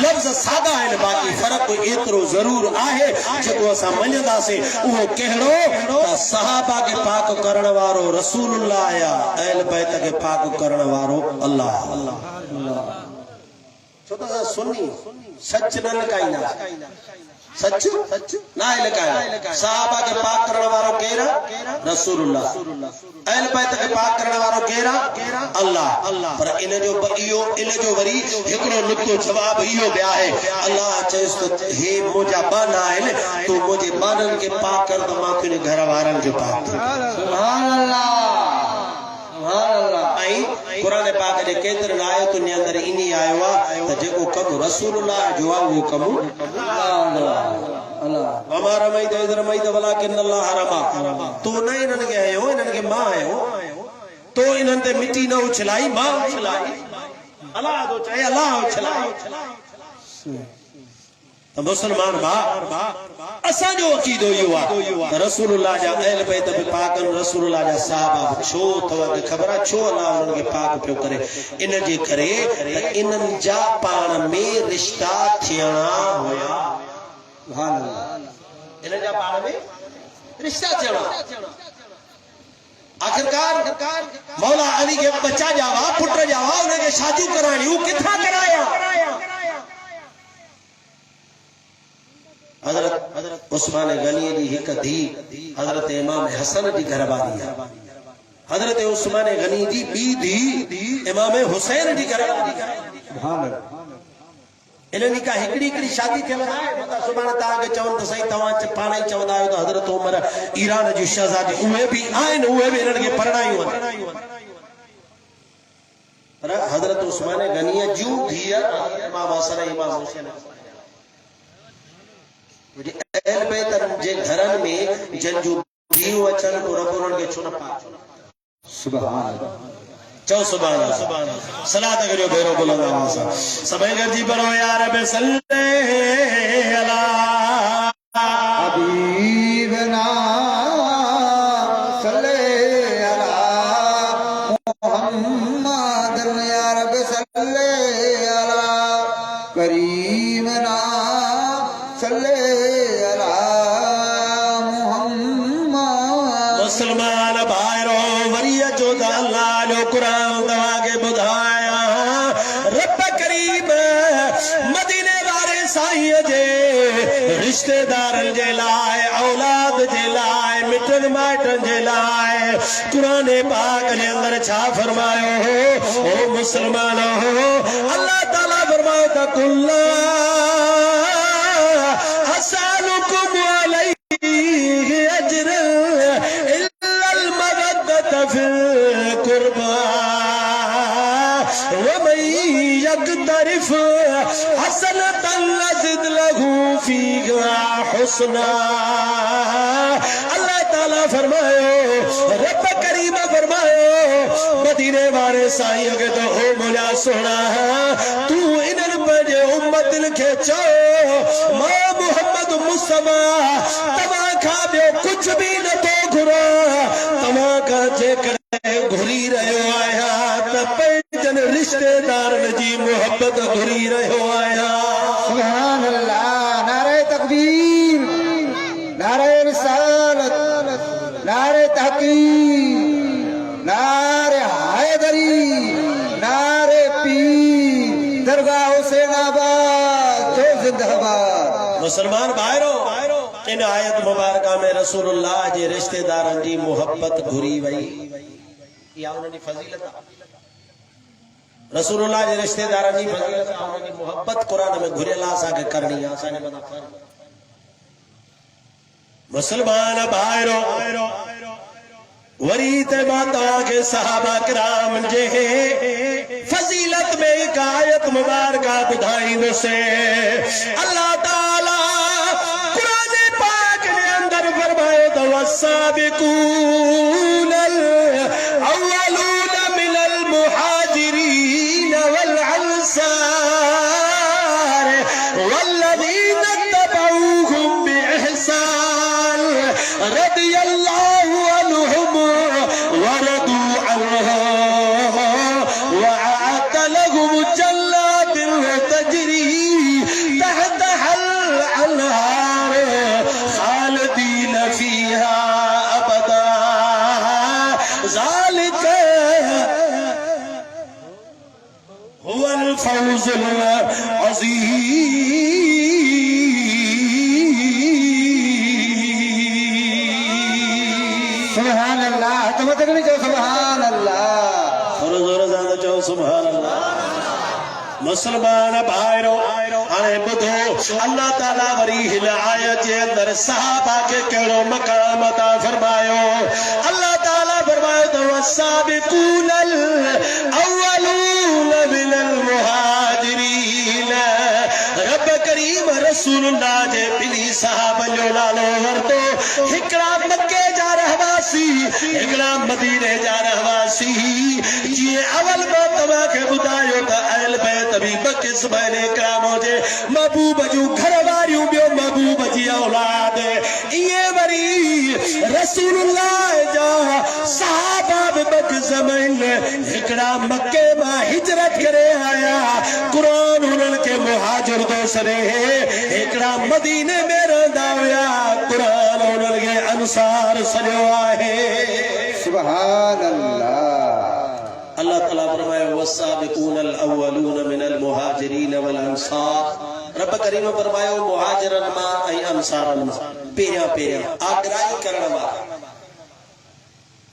लफ्ज़ सादा आहिनि, बाक़ी फ़र्क़ु एतिरो ज़रूर आहे जेको असां मञंदासीं उहो कहिड़ो त सहाबा खे पाक करण वारो रसूलुल्लाह या अहल बैत खे पाक करण वारो अल्लाह। छो त सुन्नी सच न लिकाईंदा, सच ना लिकायो। सहाबा के पाक करण वारो केरा? रसूलुल्लाह। अहल बैत के पाक करण वारो केरा? अल्लाह। पर इन जो वरी हिकड़ो नुक्तो जवाब इहो बि आहे, अल्लाह चएस त हे मुंहिंजा बाना आहिनि, तूं मुंहिंजे बाननि खे पाक कर त मां तुंहिंजे घर वारनि खे पाक कर। सुभान अल्लाह, सुभान अल्लाह। ऐं कुरान पाक जे केतिरनि आयतुनि अंदर इनी आयो आहे त जेको कमु रसूलुल्लाह जो आहे उहो कमु अल्लाह रमई इज़ रमईत वलाकिन अल्लाह रमा। तू न इन्हनि खे आयो, इन्हनि खे मां आयो। तो इन्हनि ते मिटी न उछलाई, मां उछलाई। अल्लाह तो चए अल्लाह उछलाई। तो मुसलमान भा असांजो अक़ीदो इहो आहे त रसूलुल्लाह जा अहल बैत बि पाक आहिनि, रसूलुल्लाह जा सहाबा छो तव्हांखे ख़बर आहे छो अल्लाह उन्हनि खे पाक पियो करे? इन जे करे त इन्हनि जा पाण में रिश्ता थियणा हुया। इन्हनि जा पाण में रिश्ता थियणा। आखिरकार मौला अली के बच्चा जावा, पुट जावा, उनखे शादियूं कराइणियूं किथां कराया? हजरत उस्मान गनी जी हिक धी हजरत इमाम हसन जी घरवारी है। हजरत उस्मान गनी जी बी धी इमाम हुसैन जी घरवारी है। इन्हनि का हिकड़ी शादी थियल आहे। मता सुभाणे तव्हांखे चवनि त सही तव्हां पाण ई चवंदा आहियो त हजरत उमर ईरान जी शहज़ादी उहे बि आहिनि, उहे बि इन्हनि खे परणायूं आहिनि। पर हजरत उस्मान गनी जूं धीअ इमाम हसन इमाम हुसैन अहल बैत जे घरनि में जन जो धीअरूं अचनि तो रब उन्हनि खे छो न पाक? सुभान अल्लाह। चओ सुभान अल्लाह। सलात करियो भेरो बुलंद आवाज़ सां सभई गॾिजी पढ़ो या रब सल्ले अला हबीबना सल्ले अला मुहम्मद या रब सल्ले अला करीमना सल्ले अला मुहम्मद। मुसलमान भाइरो वरी अचो त अल्लाह जो कुरान तव्हांखे ॿुधाया। रब करीम मदीने वारे साईं जे रिश्तेदारनि जे लाइ, औलाद जे लाइ, मिटनि माइटनि जे लाइ कुरान पाक जे अंदर छा फरमायो हो? ओ मुसलमान हो, अल्लाह ताला फरमायो त कुल्ला असअलुकुम अलैहि अजरन इल्ला अल मवद्दत फिल कुर्बा व मन यक़तरिफ हसनतन नज़िद लहू फीहा हुस्ना। अल्लाह ताला फरमायो, रब करीम फरमायो मदीने वाले साईं के तो ओ मुझा सोना तू इन्हनि पंहिंजे उम्मतनि खे चओ मां मुहम्मद मुस्तफा तव्हां खां ॿियो कुझु बि नथो घुरां। तव्हां खां जेकॾहिं घुरी रहियो आहियां त पंहिंजनि रिश्तेदारनि जी मोहब्बत घुरी रहियो आहियां। सुभान अल्लाह। नारे तकबीर, नारे रिसालत, नारे तहकीक, नारे हैदरी, नारे पीर, दरगाह हुसैनाबाद तो जिंदाबाद। मुसलमान भाइरो इन आयत मुबारक में रसूलुल्लाह जे रिश्तेदारनि जी मोहब्बत घुरी वई। इहा उन्हनि जी फज़ीलत आहे। रसूलुल्लाह जे रिश्तेदारनि जी फज़ीलत आहे, उन्हनि जी मोहब्बत कुरान में घुरियल आहे, असांखे करणी आहे, असांजे मथां फर्ज़। मुसलमान भाइरो वरी ते मां तव्हांखे सहाबा किराम जे फज़ीलत में हिकु आयत मुबारक ॿुधाईंदुसि। अल्लाह ताला والسابقون الأولون من المهاجرين والأنصار والذين اتبعوهم بإحسان رضي الله عنهم ورضوا عنه وأعد لهم جنات تجري अज़ीम। सुभान अल्लाह। तुम तक नहीं जो सुभान अल्लाह। थोड़ा जोर ज़्यादा चो सुभान अल्लाह। मुसलमान भाइरो हाणे ॿुधो अल्लाह ताला वरी हिन आयत जे अंदर सहाबा खे कहिड़ो मक़ाम अता फरमायो। अल्लाह ताला फरमायो त वसाबिकूनल अव्वलून मिनल मुहाजिरीन। रब करीम रसूलुल्लाह जे ॿिनी सहाबनि जो नालो वरितो। हिकिड़ा मके जा रहवासी, हिकिड़ा मदीने जा रहवासी। जीअं अवल मां तव्हांखे ॿुधायो त अहल बैत बि ॿ क़िस्म आहिनि। हिकिड़ा हुजे महबूब जूं घर वारियूं, ॿियो महबूब जी औलाद। इएं वरी रसूलुल्लाह जा सहाबा बि ॿ क़िस्म आहिनि। हिकिड़ा मके मां हिजरत करे आया, क़ुरान हुननि खे मुहाजिर थो सॾे। हिकिड़ा मदीने में रहंदा हुया, क़ुरान हुननि खे अंसार सॾियो आहे। सुभान अल्लाह। अल्लाह ताला फरमायो वसाबिकूनल अव्वलून मिनल मुहाजिरीन वल अंसार। रब करीम फरमायो मुहाजिरन मां ऐं अंसारन मां पहिरियां पहिरियां आगराई करण वारा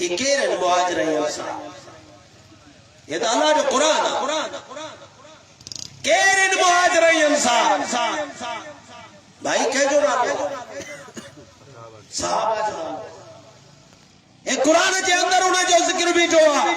ये केरन मुहाजिर ऐं अंसार। ये तो अल्लाह जो कुरान आहे। केरन मुहाजिर ऐं अंसार। भाई कंहिंजो नालो? सहाबा जो नालो। ए कुरान जे अंदर उन जो जिक्र बीठो आहे।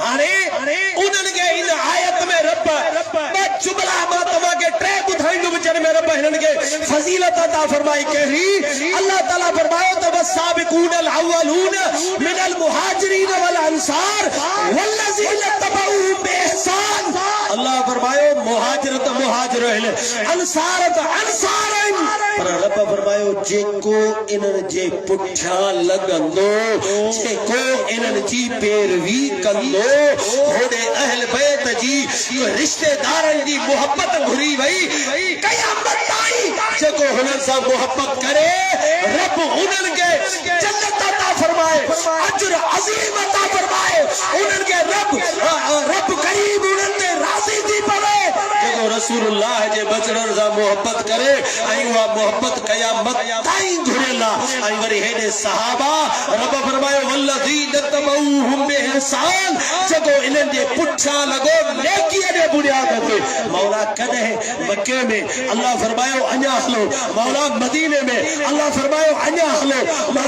हाणे उन्हनि खे इन आयत में रब ॿ जुमला मां तव्हांखे टे ॿुधाईंदुमि जिन में रब हिननि खे फज़ीलत अता फरमाई। कहिड़ी? अल्लाह ताला फरमायो त वसाबिकूनल अव्वलून मिनल मुहाजिरीन वल अंसार वल्लज़ीन तबऊहुम बिइहसान। अल्लाह फरमायो मुहाजिर त मुहाजिर आहिनि, अंसार त अंसार आहिनि। पर रब फरमायो जेको इन्हनि जे पुठियां लॻंदो, जेको इन्हनि जी पैरवी कंदो, होॾे अहल बैत जी रिश्तेदारनि जी मोहब्बत घुरी वई। क़यामत ताईं जेको हुननि सां मोहब्बत करे, रब उन्हनि खे जन्नत अता फरमाए, अजर अज़ीम अता फरमाए। उन्हनि खे रब करीब उन्हनि ते राज़ी थी पवे। जेको रसूलुल्लाह जे बचड़नि सां मोहब्बत करे ऐं उहा मोहब्बत क़यामत ताईं घुरियल आहे। ऐं वरी हेॾे सहाबा रब फरमायो वल्लज़ीन तबऊहुम बिइहसान। जेको इन्हनि जे पुठियां लॻो नेकीअ जे बुनियाद ते। मौला कॾहिं मके में अल्लाह फरमायो अञा हलो, मौला मदीने में अल्लाह फरमायो अञा हलो।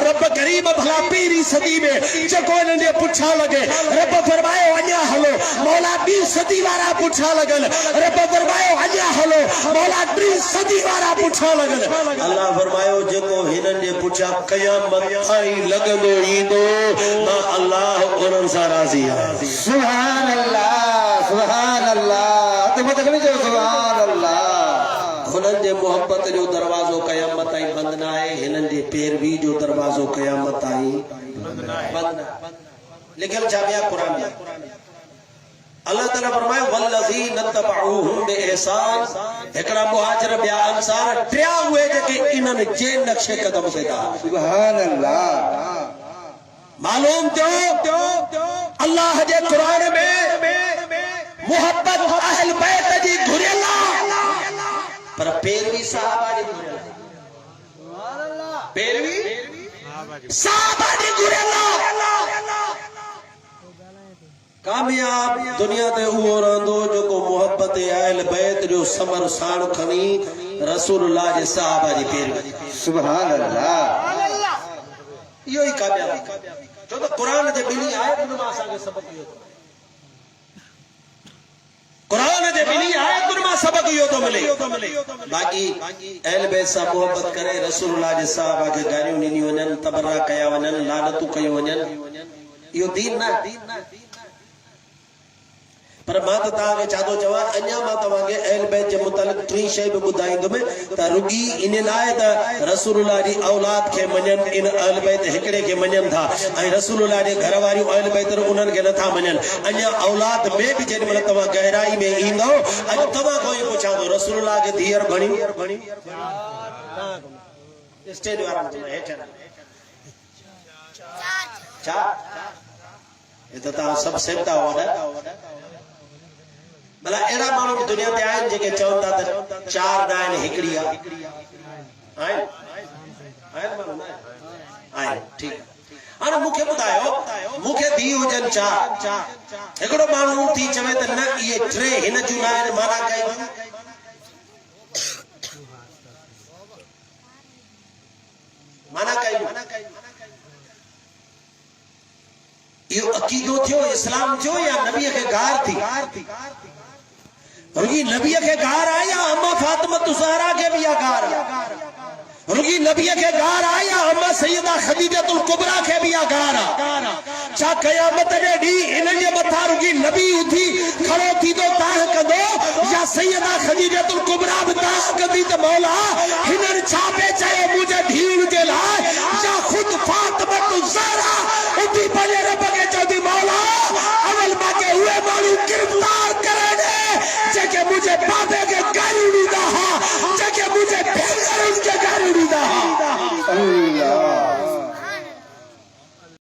रब करीम भला पहिरीं सदी में जेको इन्हनि जे पुठियां लॻे, रब फरमायो अञा हलो। मौला ॿी सदी वारा पुठियां लॻल, रब फरमायो अञा हलो। मौला टी सदी वारा पुठियां लॻल। अल्लाह फरमायो जेको हिननि जे पुठियां क़यामत ताईं लॻंदो ईंदो, मां अल्लाह उन्हनि सां राज़ी आहियां। सुभान अल्लाह। सुभान अल्लाह। तुम तक नहीं जो सुभान अल्लाह। हुननि जे मोहब्बत जो दरवाज़ो क़यामत ताईं बंदि न आहे। हिननि जे पैरवी जो दरवाज़ो क़यामत ताईं बंदि न आहे। लिखियल छा ॿिया क़ुरान में? अल्लाह ताला फरमायो वल्लज़ीन तबऊहुम बिइहसान। हिकिड़ा मुहाजिर, ॿिया अंसार, टिया उहे जेके इन्हनि जे नक्शे क़दम ते था। सुभान अल्लाह। मालूम थियो अल्लाह जे क़ुरान में मोहब्बत अहल बैत जी घुरियल आहे, पर पैरवी सहाबा जी घुरियल आहे। पैरवी सहाबा जी घुरियल आहे। कामयाब दुनिया ते उहो रहंदो जेको मोहब्बत अहल बैत जो समर साण खणी रसूलुल्लाह जे सहाबा जी पैरवी। सुभान अल्लाह। इहो ई कामयाबी। छो त क़ुरान जे ॿिनी आयतुनि मां असांखे सबक़ इहो थो, क़ुरान जे ॿिनी आयतुनि मां सबक़ इहो थो मिले। बाक़ी अहल बैत सां मोहब्बत करे रसूलुल्लाह जे सहाबा खे गारियूं ॾिनियूं वञनि, तबरा कया वञनि, लानतूं कयूं वञनि, इहो दीन न। पर मां त तव्हांखे छा थो चवां, अञा मां तव्हांखे अहल बैत जे मुतालिक़ टी शइ बि ॿुधाईंदुमि त रुॻी इन न आहे त रसूलुल्लाह जी औलाद खे मञनि, इन अहल बैत हिकिड़े खे मञनि था ऐं रसूलुल्लाह जे घर वारियूं अहल बैत उन्हनि खे नथा मञनि। अञा औलाद में बि जेॾी महिल तव्हां गहराई में ईंदो, अॼु तव्हां खां ई पुछां थो रसूलुल्लाह खे धीअर घणी स्टेज वारा हेठि छा? ये तो तव्हां सभु सेवता हुआ। भला एड़ा माण्हू बि दुनिया ते आहिनि जेके चवनि था त चार न आहिनि हिकिड़ी आहे आहिनि माण्हू न आहिनि ठीकु आहे हाणे मूंखे ॿुधायो मूंखे धीउ हुजनि चार हिकिड़ो माण्हू थी चवे त न इहे टे हिन जूं न आहिनि माना कई माना कई इहो अकीदो थियो इस्लाम थियो या नबीअ खे गार थी रुगी नबीअ खे गार आहे या अम्मा फातिमा ज़हरा खे बि गार आहे रुगी नबीअ खे गार आहे या अम्मा सैयदा खदीजतुल कुबरा खे बि गार आहे छा क़यामत जे ॾींहुं इन जे मथां रुगी नबी उथी खड़ो थींदो ताह कंदो या सैयदा खदीजतुल कुबरा बि ताह कंदी त मौला हिननि छा पे चयो मुंहिंजे धीउ